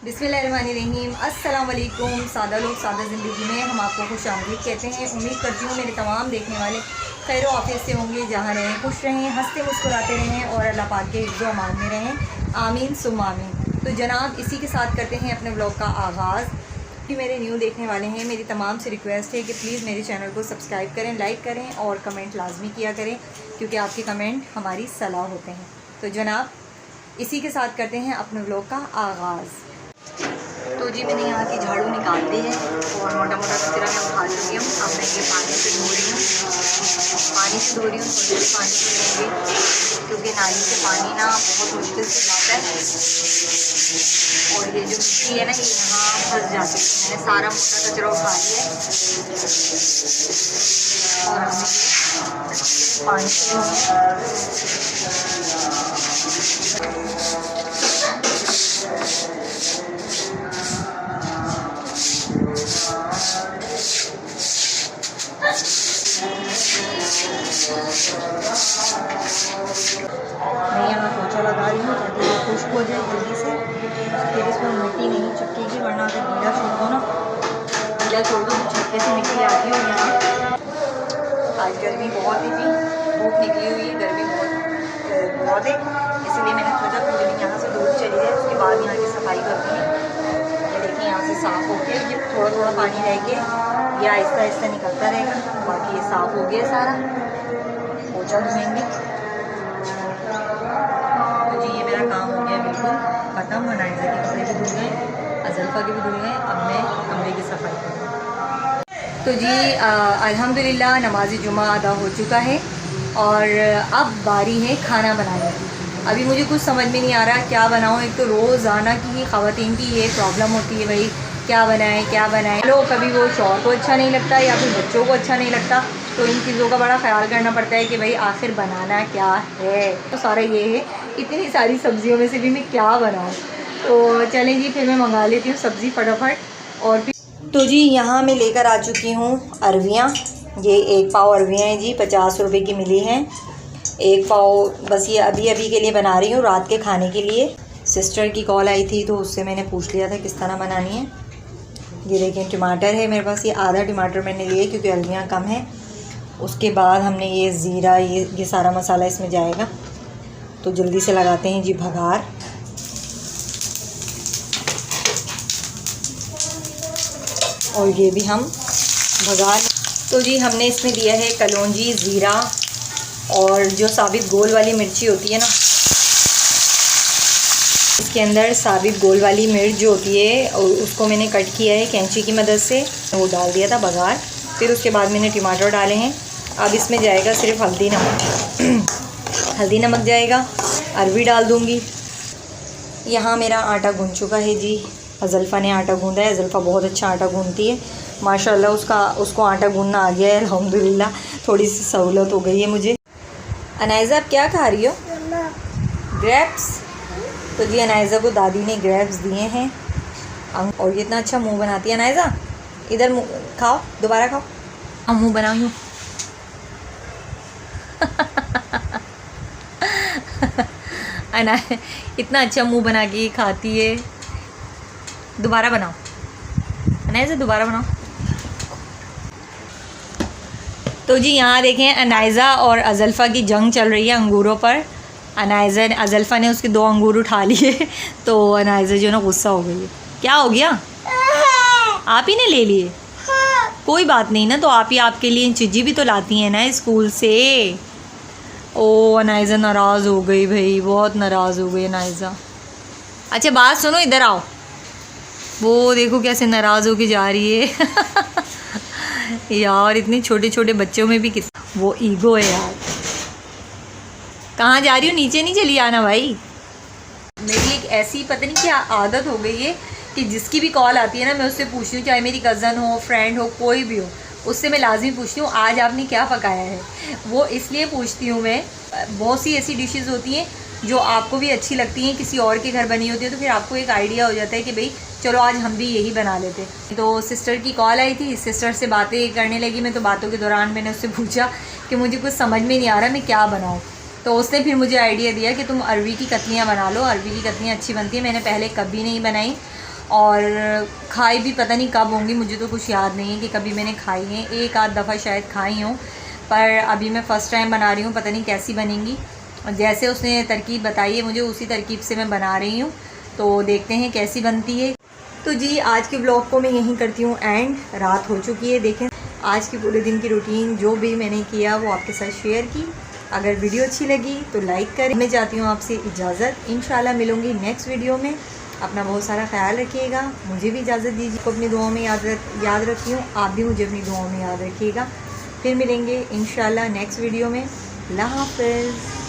बिस्मिल्लाहिर्रहमानिर्रहीम। अस्सलाम वालेकुम। सादा लोग सादा ज़िंदगी में हम आपको खुश आमदीद कहते हैं। उम्मीद करती हूँ मेरे तमाम देखने वाले खैर आफियत से होंगे, जहाँ रहें खुश रहें, हंसते मुस्कुराते रहें और अल्लाह पाक के इज़्ज़ो अमान में रहें। आमीन सुम आमीन। तो जनाब इसी के साथ करते हैं अपने ब्लॉग का आगाज़। कि मेरे न्यू देखने वाले हैं, मेरी तमाम से रिक्वेस्ट है कि प्लीज़ मेरे चैनल को सब्सक्राइब करें, लाइक करें और कमेंट लाजमी किया करें, क्योंकि आपके कमेंट हमारी सलाह होते हैं। तो जनाब इसी के साथ करते हैं अपने ब्लॉग का आगाज़। तो जी मैंने यहाँ की झाड़ू निकाल दी है और मोटा मोटा कचरा मैं उठा चुकी हूँ। अब मैं ये पानी से धो रही हूँ, थोड़ी देर पानी से लेंगे, क्योंकि नाली से पानी ना बहुत मुश्किल से जाता है और ये जो मिट्टी है ना ये यहाँ फंस जाती है। मैंने सारा मोटा कचरा उठा लिया है और हमें पानी से मैं यहाँ पोछा लगा रही हूँ ताकि ये खुश्क हो जाए जल्दी से। फिर इसमें मिट्टी नहीं चिपकेगी, वरना अगर गीला छोड़ दो तो छक्के से मिट्टी आती है। और यहाँ आज गर्मी बहुत ही थी, धूप निकली हुई है, गर्मी बहुत है, इसलिए मैंने सोचा पूरे दिन यहाँ से धूप चली जाए, उसके बाद यहाँ की सफाई करती है। ये देखिए यहाँ से साफ़ हो गया, ये थोड़ा थोड़ा पानी रह गया, ये आहिस्ता आहिस्ता निकलता रहेगा। बाकी ये साफ़ हो गया सारा, पोछा धुएंगे। तो जी ये मेरा काम हो गया बिल्कुल ख़त्म। नाइज़ा के कपड़े भी धुल गए, अज़ल्फ़ा के भी धुल गए। अब मैं कमरे की सफाई करूँ। तो जी अल्हम्दुलिल्लाह नमाज़ जुमा अदा हो चुका है और अब बारी है खाना बनाने की। अभी मुझे कुछ समझ में नहीं आ रहा क्या बनाऊँ। एक तो रोज़ाना की ख़वातीन की ये प्रॉब्लम होती है, भाई क्या बनाएं। लोग कभी वो शौहर को अच्छा नहीं लगता या फिर बच्चों को अच्छा नहीं लगता, तो इन चीज़ों का बड़ा ख्याल करना पड़ता है कि भाई आखिर बनाना क्या है। तो सारा ये है, इतनी सारी सब्जियों में से भी मैं क्या बनाऊँ। तो चलें जी फिर मैं मंगा लेती हूँ सब्ज़ी फटाफट। और फिर तो जी यहाँ मैं लेकर आ चुकी हूँ अरवियाँ। ये 1 पाव अरवियाँ हैं जी, 50 रुपये की मिली हैं 1 पाव। बस ये अभी के लिए बना रही हूँ, रात के खाने के लिए। सिस्टर की कॉल आई थी तो उससे मैंने पूछ लिया था किस तरह बनानी है। ये देखिए टमाटर है मेरे पास, ये आधा टमाटर मैंने लिए क्योंकि अरवियाँ कम है। उसके बाद हमने ये ज़ीरा, ये सारा मसाला इसमें जाएगा। तो जल्दी से लगाते हैं जी भगार। और ये भी हम भगार। तो जी हमने इसमें दिया है कलौंजी, ज़ीरा और जो साबित गोल वाली मिर्ची होती है ना, इसके अंदर साबित गोल वाली मिर्च जो होती है और उसको मैंने कट किया है कैंची की मदद से, वो डाल दिया था भगार। फिर उसके बाद मैंने टमाटर डाले हैं। अब इसमें जाएगा सिर्फ हल्दी नमक हल्दी नमक जाएगा, अरवी डाल दूँगी। यहाँ मेरा आटा गूंद चुका है जी, अज़ल्फ़ा ने आटा गूंदा है। अज़ल्फ़ा बहुत अच्छा आटा गूंदती है माशाल्लाह, उसको आटा गूंदना आ गया है अल्हम्दुलिल्लाह। थोड़ी सी सहूलत हो गई है मुझे। अनाइज़ा आप क्या खा रही हो? ग्रेप्स। तो जी अनाइज़ा को दादी ने ग्रेप्स दिए हैं और ये इतना अच्छा मुंह बनाती है। अनाइज़ा इधर खाओ, दोबारा खाओ। हम मुँह बनाई हूँ इतना अच्छा मुंह बना के खाती है। दोबारा बनाओ अनाइज़ा, दोबारा बनाओ। तो जी यहाँ देखें अनाइज़ा और अज़ल्फ़ा की जंग चल रही है अंगूरों पर। अज़ल्फ़ा ने उसके 2 अंगूर उठा लिए तो अनाइज़ा जो ना गुस्सा हो गई है। क्या हो गया? आप ही ने ले लिए? कोई बात नहीं ना, तो आप ही आपके लिए चीज़ी भी तो लाती हैं ना स्कूल से। ओ अनाइज़ा नाराज़ हो गई भाई, बहुत नाराज़ हो गई अनाइज़ा। अच्छा बात सुनो, इधर आओ। वो देखो कैसे नाराज़ होके जा रही है यार इतने छोटे छोटे बच्चों में भी कितना वो ईगो है यार। कहाँ जा रही हो? नीचे नहीं चली आना भाई। मेरी एक ऐसी पता नहीं क्या आदत हो गई है कि जिसकी भी कॉल आती है ना मैं उससे पूछती हूँ, चाहे मेरी कज़न हो, फ्रेंड हो, कोई भी हो, उससे मैं लाजमी पूछती हूँ आज आपने क्या पकाया है। वो इसलिए पूछती हूँ मैं, बहुत सी ऐसी डिशेस होती हैं जो आपको भी अच्छी लगती हैं, किसी और के घर बनी होती है, तो फिर आपको एक आइडिया हो जाता है कि भाई चलो आज हम भी यही बना लेते। तो सिस्टर की कॉल आई थी, सिस्टर से बातें करने लगी मैं। तो बातों के दौरान मैंने उससे पूछा कि मुझे कुछ समझ में नहीं आ रहा मैं क्या बनाऊँ। तो उसने फिर मुझे आइडिया दिया कि तुम अरवी की कतलियाँ बना लो, अरवी की कतलियाँ अच्छी बनती हैं, मैंने पहले कभी नहीं बनाई। और खाई भी पता नहीं कब होंगी, मुझे तो कुछ याद नहीं है कि कभी मैंने खाई हैं। एक आध दफ़ा शायद खाई हूँ, पर अभी मैं फ़र्स्ट टाइम बना रही हूँ, पता नहीं कैसी बनेंगी। जैसे उसने तरकीब बताई है मुझे, उसी तरकीब से मैं बना रही हूँ, तो देखते हैं कैसी बनती है। तो जी आज के ब्लॉग को मैं यहीं करती हूँ एंड। रात हो चुकी है, देखें आज की पूरे दिन की रूटीन जो भी मैंने किया वो आपके साथ शेयर की। अगर वीडियो अच्छी लगी तो लाइक करें। मैं चाहती हूँ आपसे इजाज़त, इंशाल्लाह मिलूँगी नेक्स्ट वीडियो में। अपना बहुत सारा ख्याल रखिएगा, मुझे भी इजाज़त दीजिए। को अपनी दुआओं में याद रखती हूँ, आप भी मुझे अपनी दुआओं में याद रखिएगा। फिर मिलेंगे इंशाल्लाह नेक्स्ट वीडियो में। अल्लाह हाफ़िज़।